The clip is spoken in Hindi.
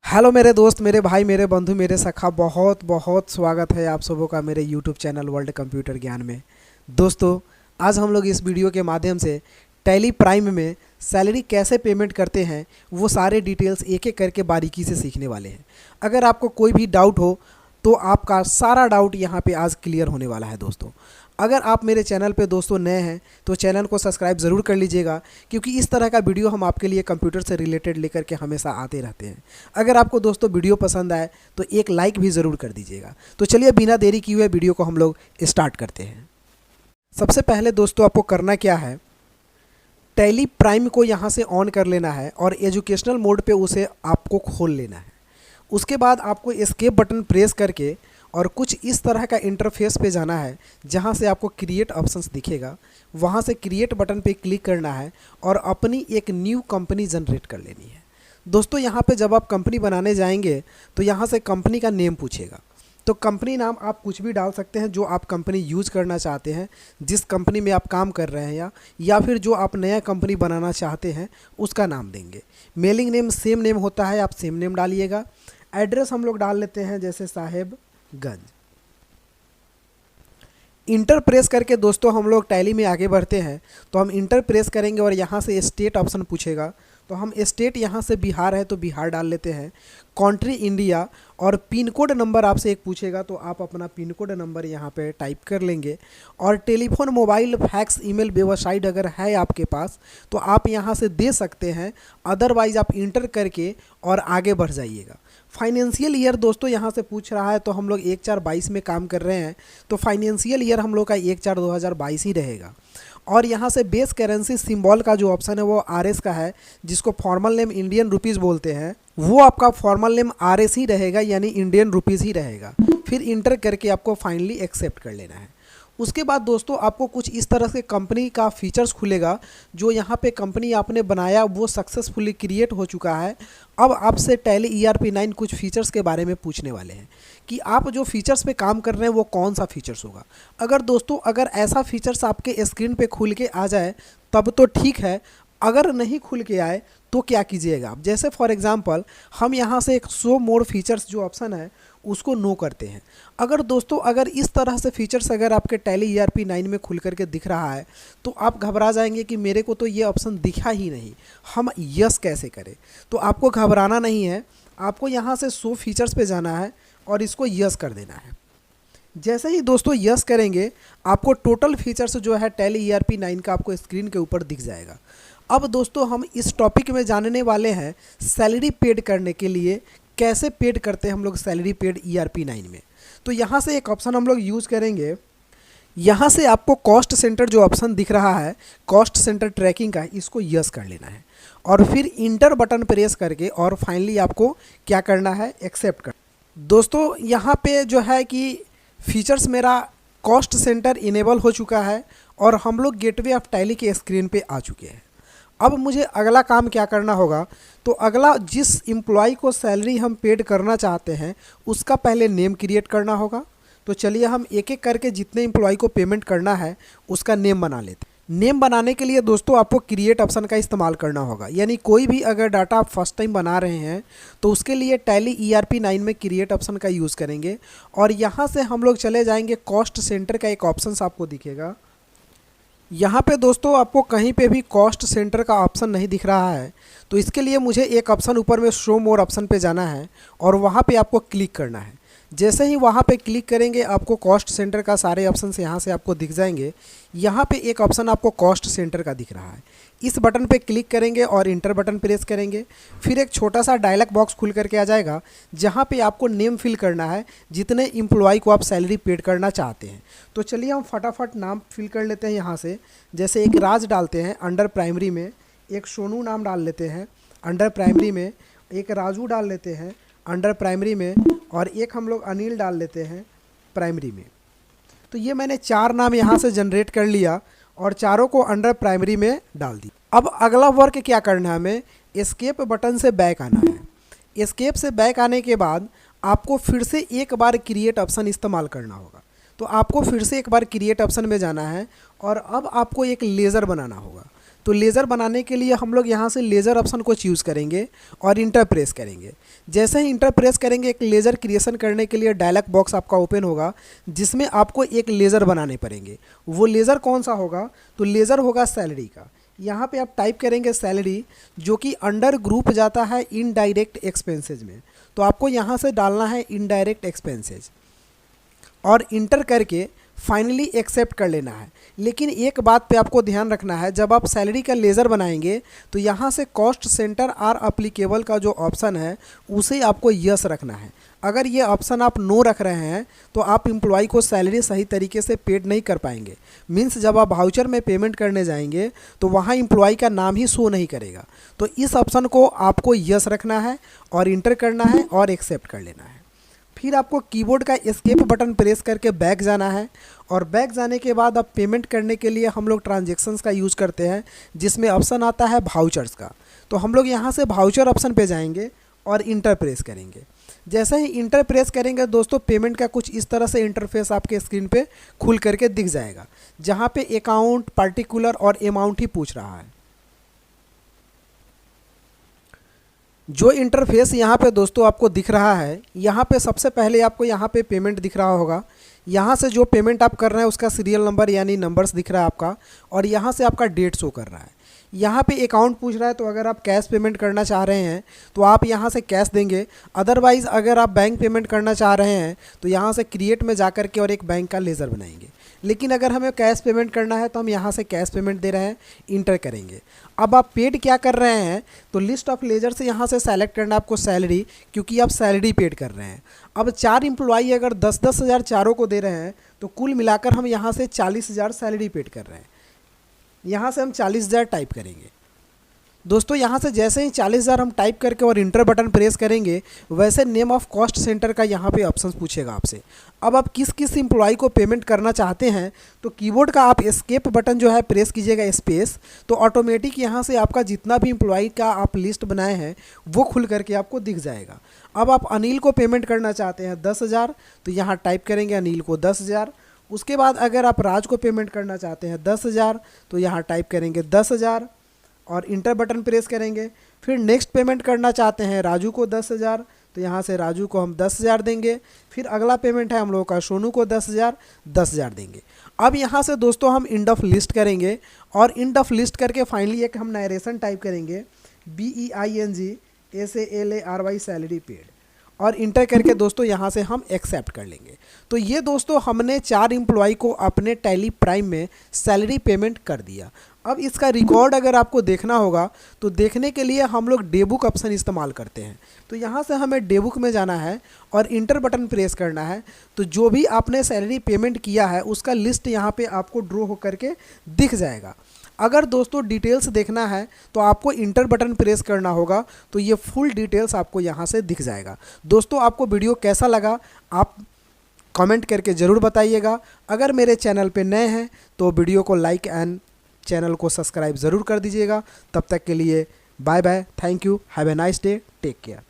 हेलो मेरे दोस्त, मेरे भाई, मेरे बंधु, मेरे सखा, बहुत बहुत स्वागत है आप सबों का मेरे यूट्यूब चैनल वर्ल्ड कंप्यूटर ज्ञान में। दोस्तों, आज हम लोग इस वीडियो के माध्यम से टैली प्राइम में सैलरी कैसे पेमेंट करते हैं वो सारे डिटेल्स एक एक करके बारीकी से सीखने वाले हैं। अगर आपको कोई भी डाउट हो तो आपका सारा डाउट यहाँ पे आज क्लियर होने वाला है। दोस्तों, अगर आप मेरे चैनल पे दोस्तों नए हैं तो चैनल को सब्सक्राइब ज़रूर कर लीजिएगा, क्योंकि इस तरह का वीडियो हम आपके लिए कंप्यूटर से रिलेटेड लेकर के हमेशा आते रहते हैं। अगर आपको दोस्तों वीडियो पसंद आए तो एक लाइक भी ज़रूर कर दीजिएगा। तो चलिए बिना देरी किए हुए वीडियो को हम लोग स्टार्ट करते हैं। सबसे पहले दोस्तों आपको करना क्या है, टैली प्राइम को यहाँ से ऑन कर लेना है और एजुकेशनल मोड पे उसे आपको खोल लेना है। उसके बाद आपको एस्केप बटन प्रेस करके और कुछ इस तरह का इंटरफेस पे जाना है, जहाँ से आपको क्रिएट ऑप्शंस दिखेगा। वहाँ से क्रिएट बटन पे क्लिक करना है और अपनी एक न्यू कंपनी जनरेट कर लेनी है। दोस्तों, यहाँ पे जब आप कंपनी बनाने जाएंगे तो यहाँ से कंपनी का नेम पूछेगा। तो कंपनी नाम आप कुछ भी डाल सकते हैं जो आप कंपनी यूज करना चाहते हैं, जिस कंपनी में आप काम कर रहे हैं या फिर जो आप नया कंपनी बनाना चाहते हैं उसका नाम देंगे। मेलिंग नेम सेम नेम होता है, आप सेम नेम डालिएगा। एड्रेस हम लोग डाल लेते हैं जैसे साहेबगंज। इंटर प्रेस करके दोस्तों हम लोग टैली में आगे बढ़ते हैं। तो हम इंटर प्रेस करेंगे और यहाँ से स्टेट ऑप्शन पूछेगा, तो हम स्टेट यहाँ से बिहार है तो बिहार डाल लेते हैं। कंट्री इंडिया और पिन कोड नंबर आपसे एक पूछेगा, तो आप अपना पिन कोड नंबर यहाँ पे टाइप कर लेंगे। और telephone, mobile, fax, email, website अगर है आपके पास तो आप यहाँ से दे सकते हैं, अदरवाइज आप इंटर करके और आगे बढ़ जाइएगा। फाइनेंशियल ईयर दोस्तों यहाँ से पूछ रहा है, तो हम लोग 1/4/22 में काम कर रहे हैं तो फाइनेंशियल ईयर हम लोग का 1/4/2022 ही रहेगा। और यहाँ से बेस करेंसी सिंबल का जो ऑप्शन है वो RS का है, जिसको फॉर्मल नेम इंडियन रुपीज़ बोलते हैं, वो आपका फॉर्मल नेम RS ही रहेगा, यानी इंडियन रुपीज़ ही रहेगा। फिर इंटर करके आपको फाइनली एक्सेप्ट कर लेना है। उसके बाद दोस्तों आपको कुछ इस तरह से कंपनी का फीचर्स खुलेगा। जो यहाँ पे कंपनी आपने बनाया वो सक्सेसफुली क्रिएट हो चुका है। अब आपसे टैली ERP9 कुछ फीचर्स के बारे में पूछने वाले हैं कि आप जो फीचर्स पे काम कर रहे हैं वो कौन सा फीचर्स होगा। अगर ऐसा फीचर्स आपके स्क्रीन पे खुल के आ जाए तब तो ठीक है, अगर नहीं खुल के आए तो क्या कीजिएगा आप। जैसे फॉर एग्जांपल हम यहाँ से एक शो मोर फीचर्स जो ऑप्शन है उसको नो करते हैं। अगर इस तरह से फीचर्स अगर आपके टैली ERP9 में खुल करके दिख रहा है तो आप घबरा जाएंगे कि मेरे को तो ये ऑप्शन दिखा ही नहीं, हम यस कैसे करें। तो आपको घबराना नहीं है, आपको यहाँ से शो फीचर्स पे जाना है और इसको यस कर देना है। जैसे ही दोस्तों यस करेंगे आपको टोटल फीचर्स जो है टैली ERP9 का आपको स्क्रीन के ऊपर दिख जाएगा। अब दोस्तों हम इस टॉपिक में जानने वाले हैं सैलरी पेड करने के लिए कैसे पेड करते हैं हम लोग सैलरी पेड ERP9 में। तो यहाँ से एक ऑप्शन हम लोग यूज़ करेंगे। यहाँ से आपको कॉस्ट सेंटर जो ऑप्शन दिख रहा है, कॉस्ट सेंटर ट्रैकिंग का, इसको यस कर लेना है और फिर इंटर बटन प्रेस करके और फाइनली आपको क्या करना है, एक्सेप्ट कर। दोस्तों यहाँ पे जो है कि फीचर्स मेरा कॉस्ट सेंटर इनेबल हो चुका है और हम लोग गेटवे ऑफ टैली के स्क्रीन पे आ चुके हैं। अब मुझे अगला काम क्या करना होगा, तो अगला जिस एम्प्लॉय को सैलरी हम पेड करना चाहते हैं उसका पहले नेम क्रिएट करना होगा। तो चलिए हम एक एक करके जितने एम्प्लॉय को पेमेंट करना है उसका नेम बना लेते हैं। नेम बनाने के लिए दोस्तों आपको क्रिएट ऑप्शन का इस्तेमाल करना होगा, यानी कोई भी अगर डाटा आप फर्स्ट टाइम बना रहे हैं तो उसके लिए टैली ERP9 में क्रिएट ऑप्शन का यूज़ करेंगे। और यहाँ से हम लोग चले जाएंगे, कॉस्ट सेंटर का एक ऑप्शन आपको दिखेगा। यहाँ पे दोस्तों आपको कहीं पे भी कॉस्ट सेंटर का ऑप्शन नहीं दिख रहा है, तो इसके लिए मुझे एक ऑप्शन ऊपर में शो मोर ऑप्शन पे जाना है और वहाँ पे आपको क्लिक करना है। जैसे ही वहाँ पे क्लिक करेंगे आपको कॉस्ट सेंटर का सारे ऑप्शंस यहाँ से आपको दिख जाएंगे। यहाँ पे एक ऑप्शन आपको कॉस्ट सेंटर का दिख रहा है, इस बटन पे क्लिक करेंगे और इंटर बटन प्रेस करेंगे। फिर एक छोटा सा डायलॉग बॉक्स खुल करके आ जाएगा, जहाँ पे आपको नेम फिल करना है जितने एम्प्लॉय को आप सैलरी पेड करना चाहते हैं। तो चलिए हम फटाफट नाम फिल कर लेते हैं यहाँ से। जैसे एक राज डालते हैं अंडर प्राइमरी में, एक सोनू नाम डाल लेते हैं अंडर प्राइमरी में, एक राजू डाल लेते हैं अंडर प्राइमरी में, और एक हम लोग अनिल डाल लेते हैं प्राइमरी में। तो ये मैंने 4 नाम यहाँ से जनरेट कर लिया और चारों को अंडर प्राइमरी में डाल दी। अब अगला वर्क क्या करना है, हमें एस्केप बटन से बैक आना है। एस्केप से बैक आने के बाद आपको फिर से एक बार क्रिएट ऑप्शन इस्तेमाल करना होगा। तो आपको फिर से एक बार क्रिएट ऑप्शन में जाना है और अब आपको एक लेज़र बनाना होगा। तो लेज़र बनाने के लिए हम लोग यहाँ से लेज़र ऑप्शन को चूज़ करेंगे और इंटर प्रेस करेंगे। जैसे ही इंटर प्रेस करेंगे एक लेज़र क्रिएशन करने के लिए डायलॉग बॉक्स आपका ओपन होगा, जिसमें आपको एक लेज़र बनाने पड़ेंगे। वो लेज़र कौन सा होगा? तो लेज़र होगा सैलरी का। यहाँ पे आप टाइप करेंगे सैलरी, जो कि अंडर ग्रुप जाता है इनडायरेक्ट एक्सपेंसेज में। तो आपको यहाँ से डालना है इनडायरेक्ट एक्सपेंसेज और इंटर करके फाइनली एक्सेप्ट कर लेना है। लेकिन एक बात पे आपको ध्यान रखना है, जब आप सैलरी का लेज़र बनाएंगे तो यहाँ से कॉस्ट सेंटर आर अप्लीकेबल का जो ऑप्शन है उसे आपको यस रखना है। अगर ये ऑप्शन आप नो रख रहे हैं तो आप एम्प्लॉय को सैलरी सही तरीके से पेड नहीं कर पाएंगे। मीन्स जब आप वाउचर में पेमेंट करने जाएंगे तो वहाँ एम्प्लॉय का नाम ही शो नहीं करेगा। तो इस ऑप्शन को आपको यस रखना है और इंटर करना है और एक्सेप्ट कर लेना है। फिर आपको कीबोर्ड का एस्केप बटन प्रेस करके बैक जाना है और बैक जाने के बाद अब पेमेंट करने के लिए हम लोग ट्रांजैक्शंस का यूज़ करते हैं, जिसमें ऑप्शन आता है वाउचर्स का। तो हम लोग यहाँ से वाउचर ऑप्शन पे जाएंगे और इंटर प्रेस करेंगे। जैसे ही इंटर प्रेस करेंगे दोस्तों, पेमेंट का कुछ इस तरह से इंटरफेस आपके स्क्रीन पे खुल करके दिख जाएगा, जहाँ पे अकाउंट, पार्टिकुलर और अमाउंट ही पूछ रहा है। जो इंटरफेस यहाँ पे दोस्तों आपको दिख रहा है, यहाँ पे सबसे पहले आपको यहाँ पे पेमेंट दिख रहा होगा। यहाँ से जो पेमेंट आप कर रहे हैं उसका सीरियल नंबर यानी नंबर्स दिख रहा है आपका, और यहाँ से आपका डेट शो कर रहा है। यहाँ पे अकाउंट पूछ रहा है, तो अगर आप कैश पेमेंट करना चाह रहे हैं तो आप यहाँ से कैश देंगे। अदरवाइज़ अगर आप बैंक पेमेंट करना चाह रहे हैं तो यहाँ से क्रिएट में जा कर के और एक बैंक का लेज़र बनाएंगे। लेकिन अगर हमें कैश पेमेंट करना है तो हम यहाँ से कैश पेमेंट दे रहे हैं, इंटर करेंगे। अब आप पेड क्या कर रहे हैं, तो लिस्ट ऑफ लेजर से यहाँ से सेलेक्ट करना है आपको सैलरी, क्योंकि आप सैलरी पेड कर रहे हैं। अब 4 एम्प्लॉई अगर 10-10 हज़ार चारों को दे रहे हैं तो कुल मिलाकर हम यहाँ से 40,000 सैलरी पेड कर रहे हैं। यहाँ से हम 40,000 टाइप करेंगे। दोस्तों यहाँ से जैसे ही 40,000 हम टाइप करके और इंटर बटन प्रेस करेंगे, वैसे नेम ऑफ कॉस्ट सेंटर का यहाँ पे ऑप्शन पूछेगा आपसे। अब आप किस किस एम्प्लॉय को पेमेंट करना चाहते हैं, तो कीबोर्ड का आप एस्केप बटन जो है प्रेस कीजिएगा स्पेस, तो ऑटोमेटिक यहाँ से आपका जितना भी एम्प्लॉय का आप लिस्ट बनाए हैं वो खुल करके आपको दिख जाएगा। अब आप अनिल को पेमेंट करना चाहते हैं 10,000, तो यहाँ टाइप करेंगे अनिल को 10,000। उसके बाद अगर आप राज को पेमेंट करना चाहते हैं 10,000, तो यहाँ टाइप करेंगे 10,000 और इंटर बटन प्रेस करेंगे। फिर नेक्स्ट पेमेंट करना चाहते हैं राजू को 10,000, तो यहाँ से राजू को हम 10,000 देंगे। फिर अगला पेमेंट है हम लोगों का सोनू को 10,000 देंगे। अब यहाँ से दोस्तों हम इंड ऑफ लिस्ट करेंगे और इंड ऑफ लिस्ट करके फाइनली एक हम नरेशन टाइप करेंगे BEING सैलरी पेड और इंटर करके दोस्तों यहाँ से हम एक्सेप्ट कर लेंगे। तो ये दोस्तों हमने 4 एम्प्लॉय को अपने टैली प्राइम में सैलरी पेमेंट कर दिया। अब इसका रिकॉर्ड अगर आपको देखना होगा तो देखने के लिए हम लोग डेबुक ऑप्शन इस्तेमाल करते हैं। तो यहाँ से हमें डेबुक में जाना है और इंटर बटन प्रेस करना है। तो जो भी आपने सैलरी पेमेंट किया है उसका लिस्ट यहाँ पे आपको ड्रॉ होकर के दिख जाएगा। अगर दोस्तों डिटेल्स देखना है तो आपको इंटर बटन प्रेस करना होगा, तो ये फुल डिटेल्स आपको यहाँ से दिख जाएगा। दोस्तों आपको वीडियो कैसा लगा आप कमेंट करके ज़रूर बताइएगा। अगर मेरे चैनल पे नए हैं तो वीडियो को लाइक एंड चैनल को सब्सक्राइब ज़रूर कर दीजिएगा। तब तक के लिए bye bye, thank you, have a nice day, take care.